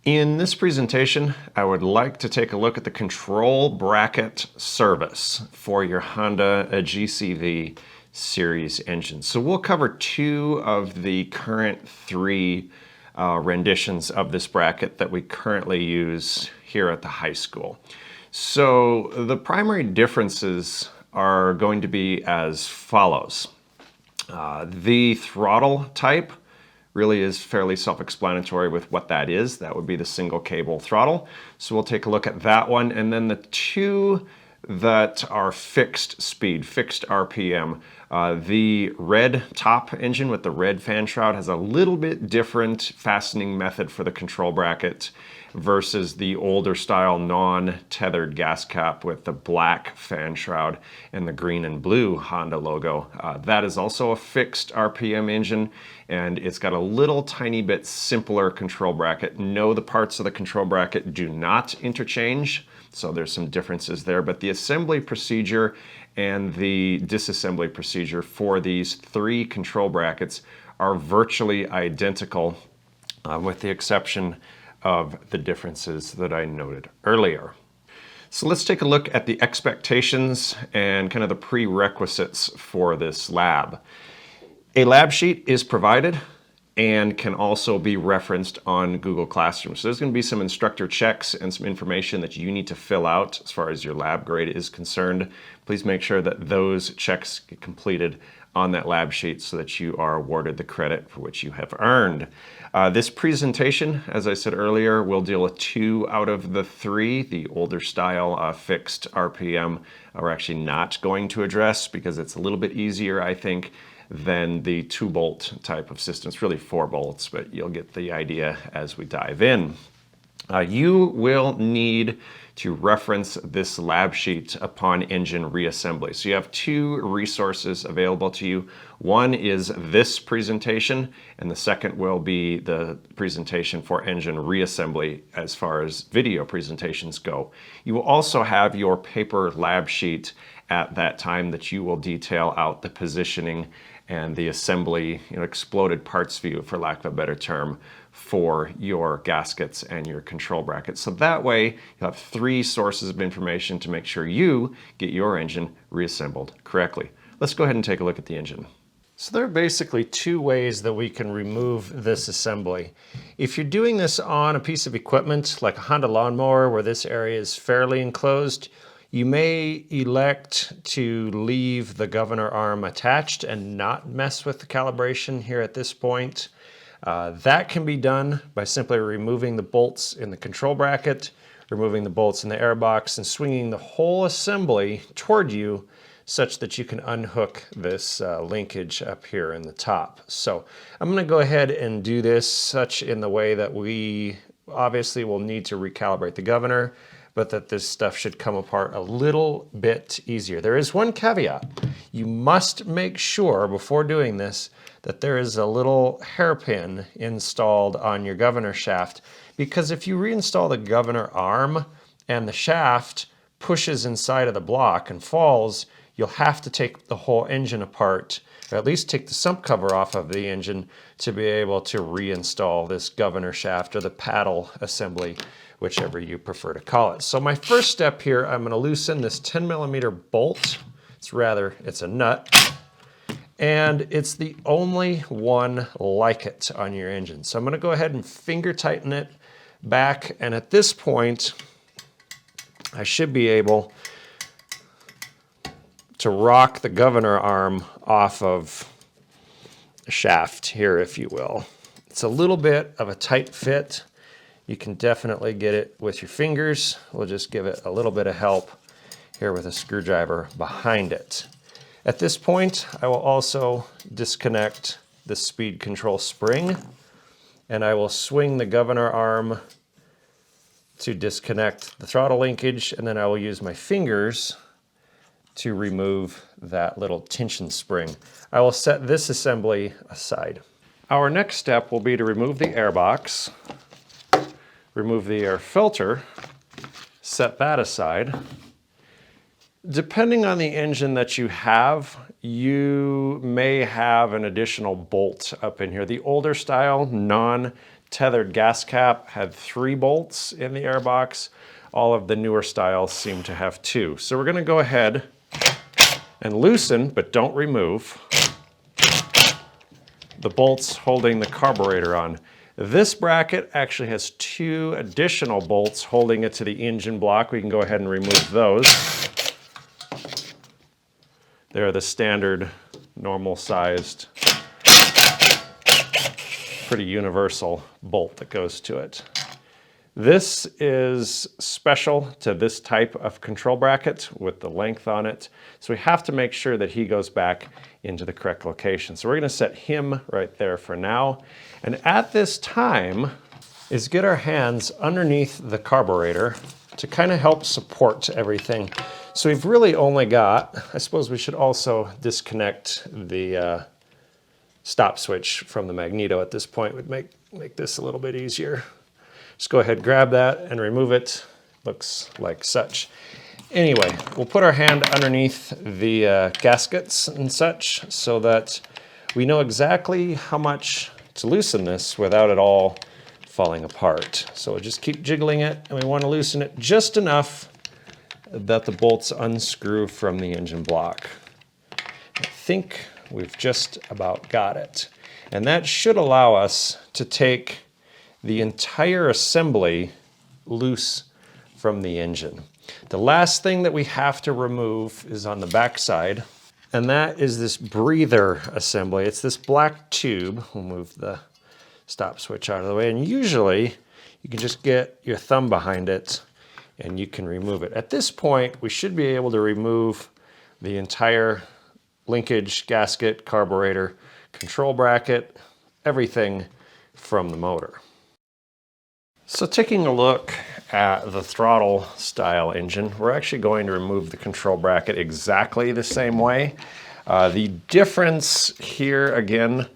In this presentation, I would like to take a look at the control bracket service for your Honda GCV series engine. So we'll cover two of the current three renditions of this bracket that we currently use here at the high school. So the primary differences are going to be as follows. The throttle type really is fairly self-explanatory with what that is. That would be the single cable throttle. So we'll take a look at that one. And then the two that are fixed speed, fixed RPM. The red top engine with the red fan shroud has a little bit different fastening method for the control bracket versus the older style non-tethered gas cap with the black fan shroud and the green and blue Honda logo. That is also a fixed RPM engine, and it's got a little tiny bit simpler control bracket. No, the parts of the control bracket do not interchange, so there's some differences there, but the assembly procedure and the disassembly procedure for these three control brackets are virtually identical, with the exception of the differences that I noted earlier. So let's take a look at the expectations and kind of the prerequisites for this lab. A lab sheet is provided and can also be referenced on Google Classroom. So there's going to be some instructor checks and some information that you need to fill out as far as your lab grade is concerned. Please make sure that those checks get completed on that lab sheet so that you are awarded the credit for which you have earned. This presentation, as I said earlier, will deal with two out of the three. The older style fixed RPM we're actually not going to address because it's a little bit easier, I think, than the 2-bolt type of system. It's really 4 bolts, but you'll get the idea as we dive in. You will need to reference this lab sheet upon engine reassembly. So you have two resources available to you. One is this presentation, and the second will be the presentation for engine reassembly as far as video presentations go. You will also have your paper lab sheet at that time that you will detail out the positioning and the assembly, exploded parts view, for lack of a better term, for your gaskets and your control brackets. So that way you'll have three sources of information to make sure you get your engine reassembled correctly. Let's go ahead and take a look at the engine. So there are basically two ways that we can remove this assembly. If you're doing this on a piece of equipment like a Honda lawnmower where this area is fairly enclosed, you may elect to leave the governor arm attached and not mess with the calibration here at this point. That can be done by simply removing the bolts in the control bracket, removing the bolts in the airbox, and swinging the whole assembly toward you such that you can unhook this linkage up here in the top. So I'm going to go ahead and do this such in the way that we obviously will need to recalibrate the governor, but that this stuff should come apart a little bit easier. There is one caveat. You must make sure before doing this that there is a little hairpin installed on your governor shaft, because if you reinstall the governor arm and the shaft pushes inside of the block and falls, you'll have to take the whole engine apart, or at least take the sump cover off of the engine to be able to reinstall this governor shaft or the paddle assembly, whichever you prefer to call it. So my first step here, I'm going to loosen this 10mm bolt. It's a nut, and it's the only one like it on your engine. So I'm going to go ahead and finger tighten it back, and at this point I should be able to rock the governor arm off of the shaft here, if you will. It's a little bit of a tight fit. You can definitely get it with your fingers. We'll just give it a little bit of help here with a screwdriver behind it. At this point, I will also disconnect the speed control spring, and I will swing the governor arm to disconnect the throttle linkage, and then I will use my fingers to remove that little tension spring. I will set this assembly aside. Our next step will be to remove the airbox, remove the air filter, set that aside. Depending on the engine that you have, you may have an additional bolt up in here. The older style, tethered gas cap had 3 bolts in the airbox. All of the newer styles seem to have 2. So we're going to go ahead and loosen, but don't remove, the bolts holding the carburetor on. This bracket actually has 2 additional bolts holding it to the engine block. We can go ahead and remove those. They're the standard, normal sized, pretty universal bolt that goes to it. This is special to this type of control bracket with the length on it. So we have to make sure that he goes back into the correct location. So we're going to set him right there for now. And at this time is get our hands underneath the carburetor to kind of help support everything. So we've really only got, I suppose we should also disconnect the stop switch from the magneto at this point. Would make this a little bit easier. Just go ahead, grab that and remove it. Looks like such. Anyway, we'll put our hand underneath the gaskets and such so that we know exactly how much to loosen this without it all falling apart. So we'll just keep jiggling it, and we want to loosen it just enough that the bolts unscrew from the engine block. I think we've just about got it. And that should allow us to take the entire assembly loose from the engine. The last thing that we have to remove is on the back side, and that is this breather assembly. It's this black tube. We'll move the stop switch out of the way, and usually you can just get your thumb behind it and you can remove it. At this point, we should be able to remove the entire linkage, gasket, carburetor, control bracket, everything from the motor. So taking a look at the throttle style engine, we're actually going to remove the control bracket exactly the same way. The difference here again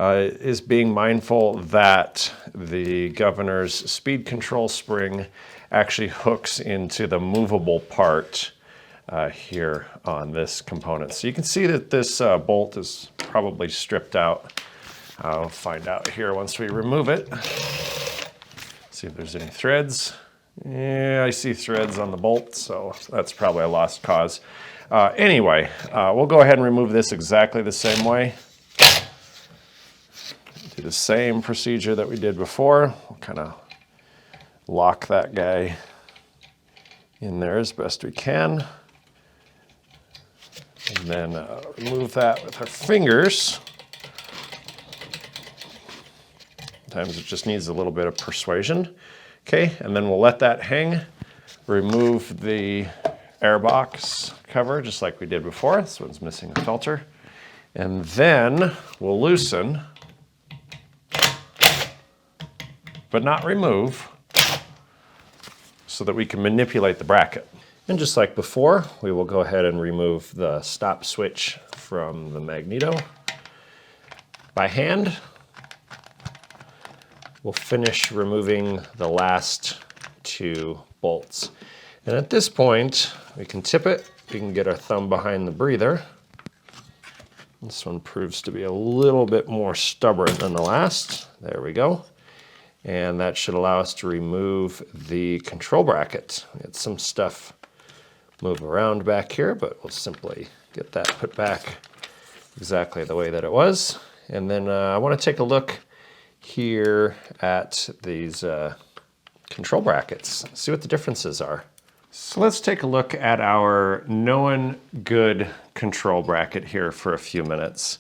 is being mindful that the governor's speed control spring actually hooks into the movable part here on this component. So you can see that this bolt is probably stripped out. I'll find out here once we remove it. See if there's any threads. Yeah, I see threads on the bolt, so that's probably a lost cause. Anyway, we'll go ahead and remove this exactly the same way. Do the same procedure that we did before. We'll kind of lock that guy in there as best we can. And then remove that with our fingers. Sometimes it just needs a little bit of persuasion. Okay, and then we'll let that hang. Remove the airbox cover just like we did before. This one's missing a filter. And then we'll loosen, but not remove, so that we can manipulate the bracket. And just like before, we will go ahead and remove the stop switch from the magneto by hand. We'll finish removing the last 2 bolts. And at this point, we can tip it. We can get our thumb behind the breather. This one proves to be a little bit more stubborn than the last. There we go. And that should allow us to remove the control bracket. We had some stuff move around back here, but we'll simply get that put back exactly the way that it was. And then I want to take a look here at these control brackets, see what the differences are. So let's take a look at our known good control bracket here for a few minutes.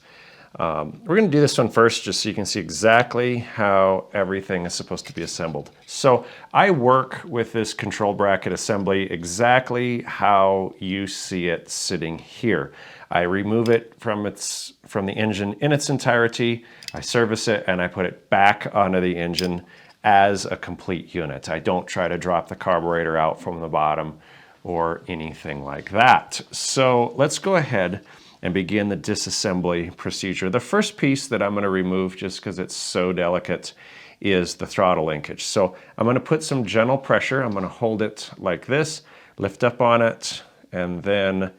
We're going to do this one first just so you can see exactly how everything is supposed to be assembled. So I work with this control bracket assembly exactly how you see it sitting here. I remove it from the engine in its entirety, I service it, and I put it back onto the engine as a complete unit. I don't try to drop the carburetor out from the bottom or anything like that. So let's go ahead and begin the disassembly procedure. The first piece that I'm going to remove, just because it's so delicate, is the throttle linkage. So I'm going to put some gentle pressure. I'm going to hold it like this, lift up on it, and then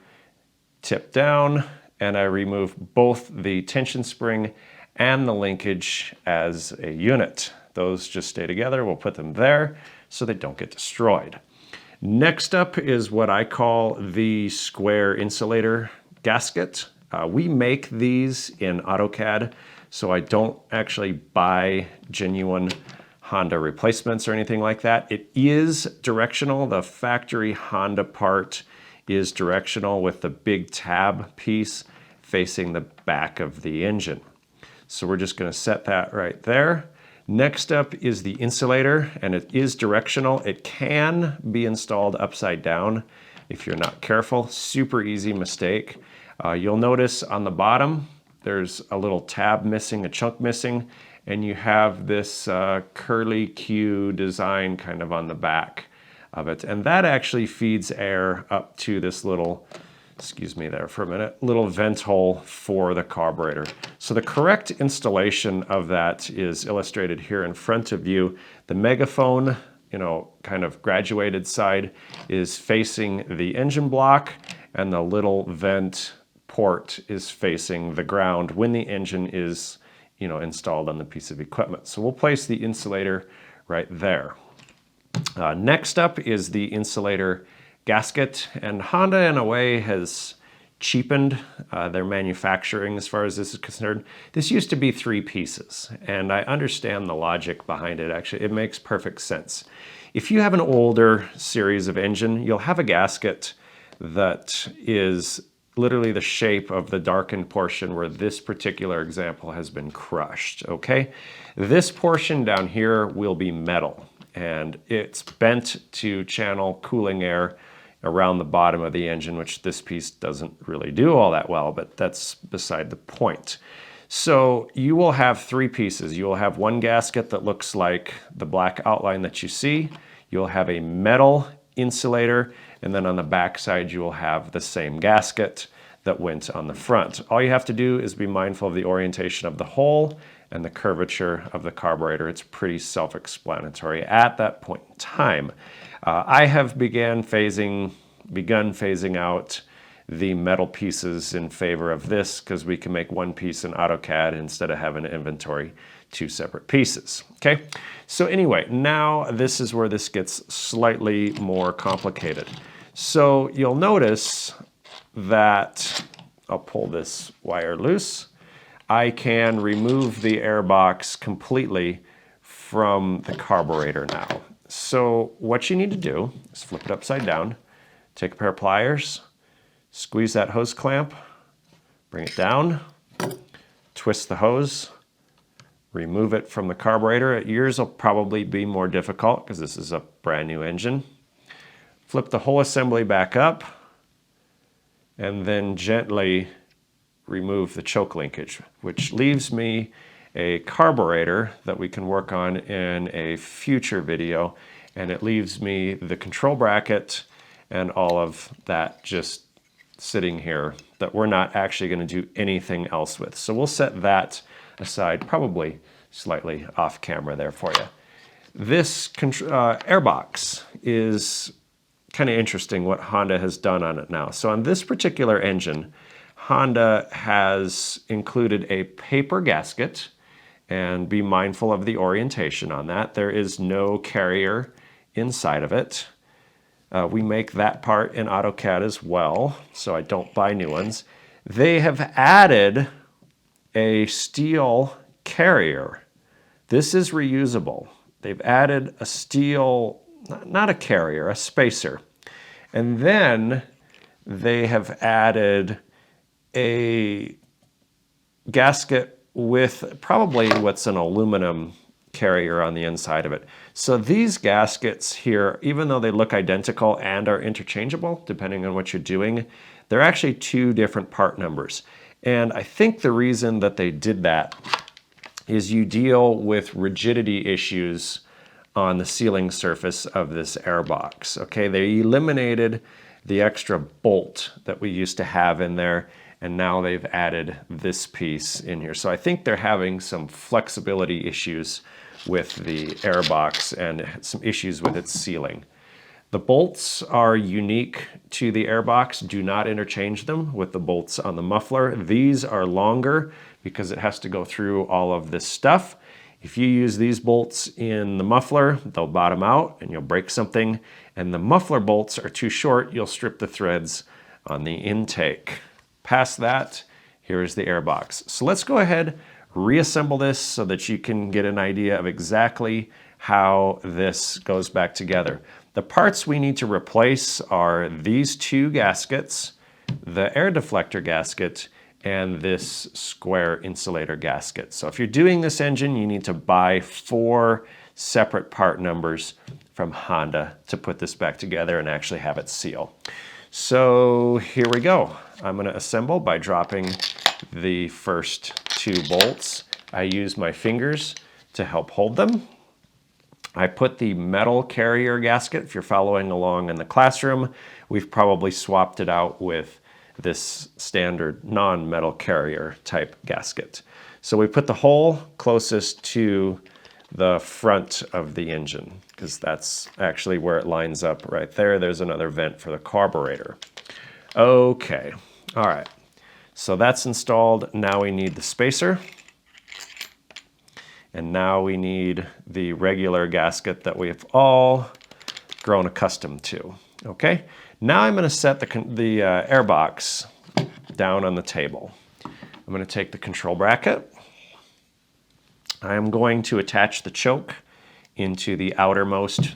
tip down, and I remove both the tension spring and the linkage as a unit. those just stay together. We'll put them there so they don't get destroyed. Next up is what I call the square insulator gasket. We make these in AutoCAD, so I don't actually buy genuine Honda replacements or anything like that. It is directional. The factory Honda part is directional with the big tab piece facing the back of the engine. So we're just going to set that right there. Next up is the insulator, and it is directional. It can be installed upside down if you're not careful. Super easy mistake. You'll notice on the bottom, there's a little tab missing, a chunk missing, and you have this curly Q design kind of on the back of it. And that actually feeds air up to this little, excuse me there for a minute, little vent hole for the carburetor. So the correct installation of that is illustrated here in front of you. The megaphone, kind of graduated side is facing the engine block, and the little vent port is facing the ground when the engine is installed on the piece of equipment. So we'll place the insulator right there. Next up is the insulator gasket, and Honda in a way has cheapened their manufacturing as far as this is concerned. This used to be 3 pieces, and I understand the logic behind it. Actually, it makes perfect sense. If you have an older series of engine, you'll have a gasket that is literally the shape of the darkened portion where this particular example has been crushed, okay? This portion down here will be metal, and it's bent to channel cooling air around the bottom of the engine, which this piece doesn't really do all that well, but that's beside the point. So you will have 3 pieces. You will have one gasket that looks like the black outline that you see. You'll have a metal insulator, and then on the back side you will have the same gasket that went on the front. All you have to do is be mindful of the orientation of the hole and the curvature of the carburetor. It's pretty self-explanatory at that point in time. I have begun phasing out the metal pieces in favor of this because we can make one piece in AutoCAD instead of having to inventory 2 separate pieces. Okay, so anyway, now this is where this gets slightly more complicated. So you'll notice that I'll pull this wire loose. I can remove the air box completely from the carburetor now. So what you need to do is flip it upside down, take a pair of pliers, squeeze that hose clamp, bring it down, twist the hose, remove it from the carburetor. Yours will probably be more difficult because this is a brand new engine. Flip the whole assembly back up, and then gently remove the choke linkage, which leaves me a carburetor that we can work on in a future video, and it leaves me the control bracket and all of that just sitting here that we're not actually going to do anything else with. So we'll set that aside, probably slightly off camera there for you. This airbox is kind of interesting what Honda has done on it now. So on this particular engine, Honda has included a paper gasket, and be mindful of the orientation on that. There is no carrier inside of it. We make that part in AutoCAD as well, so I don't buy new ones. They have added a steel carrier. This is reusable. They've added a steel, not a carrier, a spacer. And then they have added a gasket with probably what's an aluminum carrier on the inside of it. So these gaskets here, even though they look identical and are interchangeable, depending on what you're doing, they're actually 2 different part numbers. And I think the reason that they did that is you deal with rigidity issues on the sealing surface of this airbox. Okay, they eliminated the extra bolt that we used to have in there, and now they've added this piece in here. So I think they're having some flexibility issues with the airbox and some issues with its sealing. The bolts are unique to the airbox. Do not interchange them with the bolts on the muffler. These are longer because it has to go through all of this stuff. If you use these bolts in the muffler, they'll bottom out and you'll break something. And the muffler bolts are too short, you'll strip the threads on the intake. Past that, here's the air box. So let's go ahead, reassemble this so that you can get an idea of exactly how this goes back together. The parts we need to replace are these two gaskets, the air deflector gasket, and this square insulator gasket. So if you're doing this engine, you need to buy 4 separate part numbers from Honda to put this back together and actually have it seal. So here we go. I'm going to assemble by dropping the first 2 bolts. I use my fingers to help hold them. I put the metal carrier gasket. If you're following along in the classroom, we've probably swapped it out with this standard non-metal carrier type gasket. So we put the hole closest to the front of the engine because that's actually where it lines up right there. There's another vent for the carburetor. Okay, all right. So that's installed. Now we need the spacer. And now we need the regular gasket that we've all grown accustomed to. Okay, now I'm going to set the air box down on the table. I'm going to take the control bracket. I am going to attach the choke into the outermost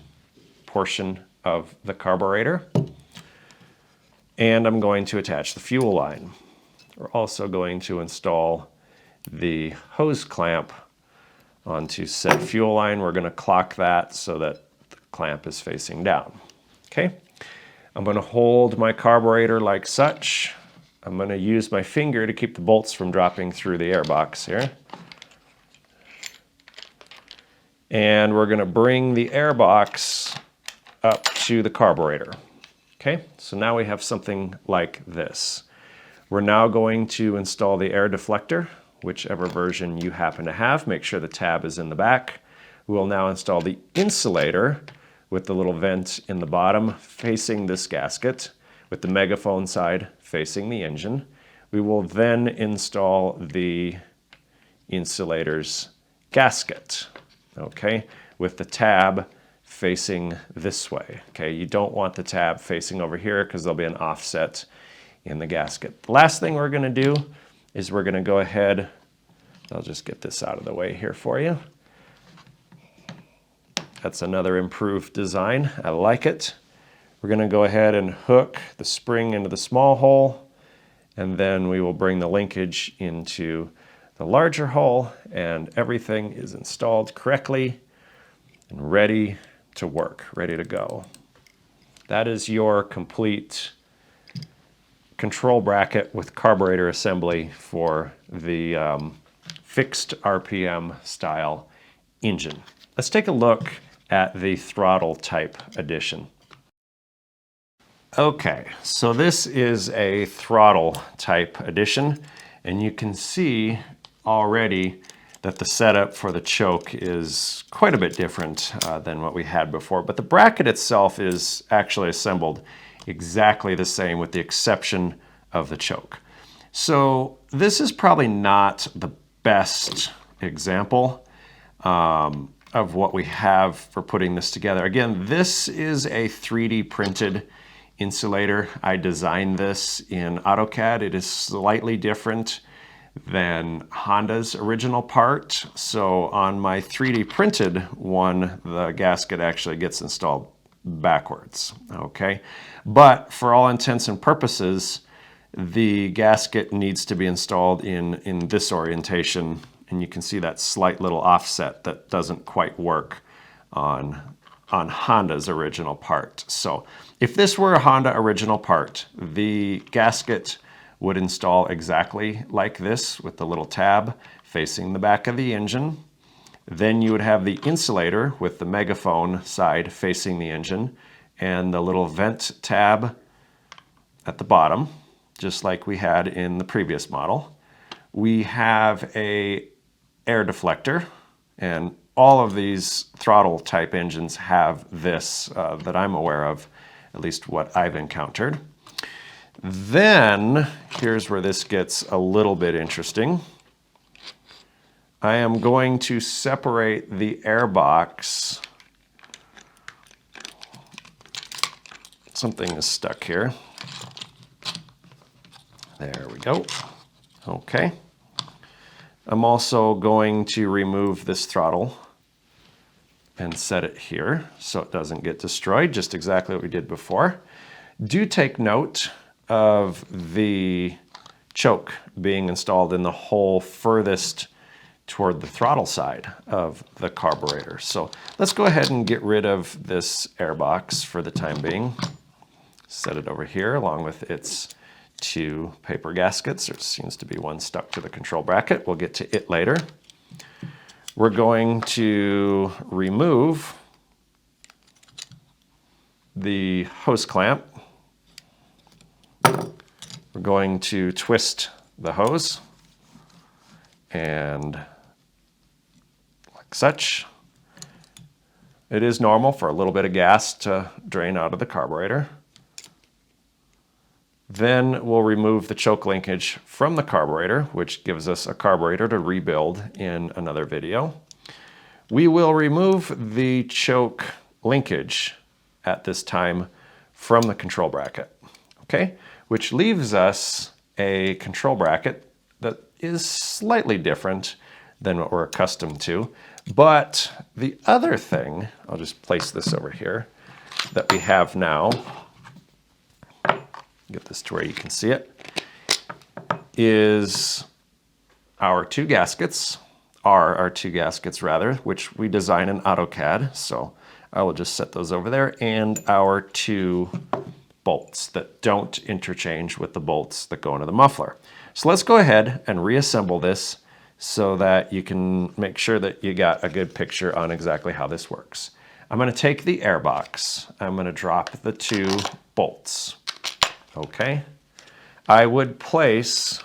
portion of the carburetor. And I'm going to attach the fuel line. We're also going to install the hose clamp onto said fuel line. We're going to clock that so that the clamp is facing down. Okay, I'm going to hold my carburetor like such. I'm going to use my finger to keep the bolts from dropping through the air box here. And we're going to bring the air box up to the carburetor. Okay, so now we have something like this. We're now going to install the air deflector, whichever version you happen to have. Make sure the tab is in the back. We will now install the insulator with the little vent in the bottom facing this gasket, with the megaphone side facing the engine. We will then install the insulator's gasket, okay, with the tab facing this way. Okay, you don't want the tab facing over here because there'll be an offset in the gasket. The last thing we're going to do is we're going to go ahead, I'll just get this out of the way here for you. That's another improved design. I like it. We're going to go ahead and hook the spring into the small hole, and then we will bring the linkage into the larger hole, and everything is installed correctly and ready to work, ready to go. That is your complete control bracket with carburetor assembly for the fixed RPM style engine. Let's take a look at the Throttle Type edition. Okay, so this is a Throttle Type edition, and you can see already that the setup for the choke is quite a bit different than what we had before, but the bracket itself is actually assembled exactly the same with the exception of the choke. So this is probably not the best example of what we have for putting this together. Again, this is a 3D printed insulator. I designed this in AutoCAD. It is slightly different than Honda's original part. So on my 3D printed one, the gasket actually gets installed backwards, okay? But for all intents and purposes, the gasket needs to be installed in this orientation, and you can see that slight little offset that doesn't quite work on Honda's original part. So if this were a Honda original part, the gasket would install exactly like this with the little tab facing the back of the engine. Then you would have the insulator with the megaphone side facing the engine and the little vent tab at the bottom, just like we had in the previous model. We have a air deflector, and all of these Throttle Type engines have this that I'm aware of, at least what I've encountered. Then, here's where this gets a little bit interesting. I am going to separate the airbox. Something is stuck here. There we go. Okay. I'm also going to remove this throttle and set it here so it doesn't get destroyed, just exactly what we did before. Do take note of the choke being installed in the hole furthest toward the throttle side of the carburetor. So let's go ahead and get rid of this airbox for the time being. Set it over here along with its 2 paper gaskets. There seems to be one stuck to the control bracket. We'll get to it later. We're going to remove the hose clamp. We're going to twist the hose and like such. It is normal for a little bit of gas to drain out of the carburetor. Then we'll remove the choke linkage from the carburetor, which gives us a carburetor to rebuild in another video. We will remove the choke linkage at this time from the control bracket, okay? Which leaves us a control bracket that is slightly different than what we're accustomed to. But the other thing, I'll just place this over here, that we have now, get this to where you can see it, is our 2 gaskets, our 2 gaskets rather, which we design in AutoCAD. So I will just set those over there, and our 2 bolts that don't interchange with the bolts that go into the muffler. So let's go ahead and reassemble this so that you can make sure that you got a good picture on exactly how this works. I'm going to take the airbox. I'm going to drop the 2 bolts. Okay. I would place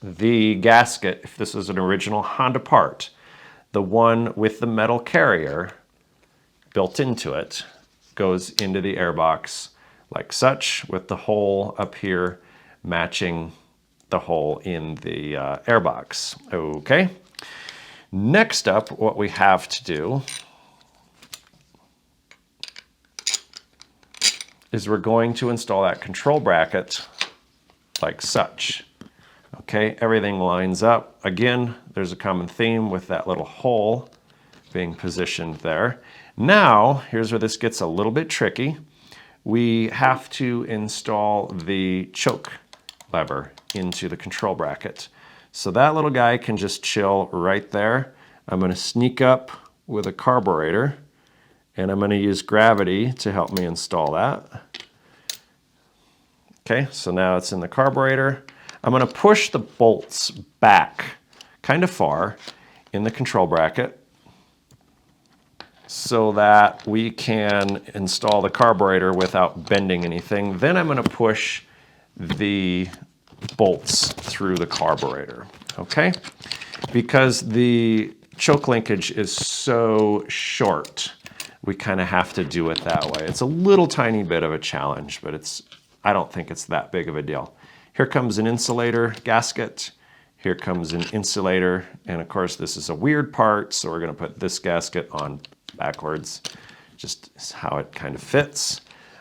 the gasket, if this was an original Honda part, the one with the metal carrier built into it, goes into the airbox like such, with the hole up here matching the hole in the airbox. Okay. Next up, what we have to do is we're going to install that control bracket like such. Okay, everything lines up. Again, there's a common theme with that little hole being positioned there. Now, here's where this gets a little bit tricky. We have to install the choke lever into the control bracket. So that little guy can just chill right there. I'm going to sneak up with a carburetor, and I'm going to use gravity to help me install that. Okay, so now it's in the carburetor. I'm going to push the bolts back kind of far in the control bracket so that we can install the carburetor without bending anything. Then I'm going to push the bolts through the carburetor, okay? Because the choke linkage is so short, we kind of have to do it that way. It's a little tiny bit of a challenge, but I don't think it's that big of a deal. Here comes an insulator gasket. Here comes an insulator. And of course, this is a weird part, so we're going to put this gasket on backwards. Just how it kind of fits.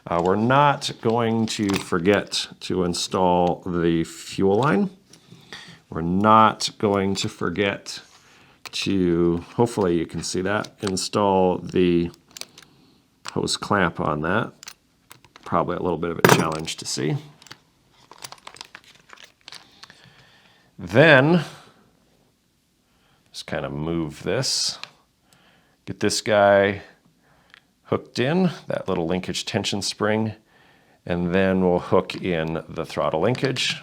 We're not going to forget to install the fuel line. We're not going to forget to, hopefully you can see that, install the hose clamp on that. Probably a little bit of a challenge to see. Then, just kind of move this. Get this guy hooked in, that little linkage tension spring, and then we'll hook in the throttle linkage.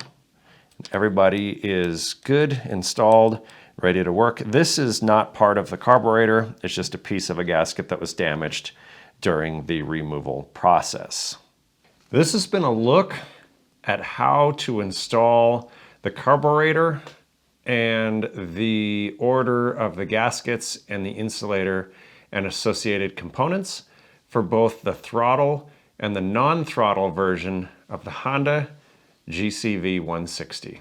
Everybody is good, installed, ready to work. This is not part of the carburetor. It's just a piece of a gasket that was damaged during the removal process. This has been a look at how to install the carburetor and the order of the gaskets and the insulator and associated components for both the throttle and the non-throttle version of the Honda GCV-160.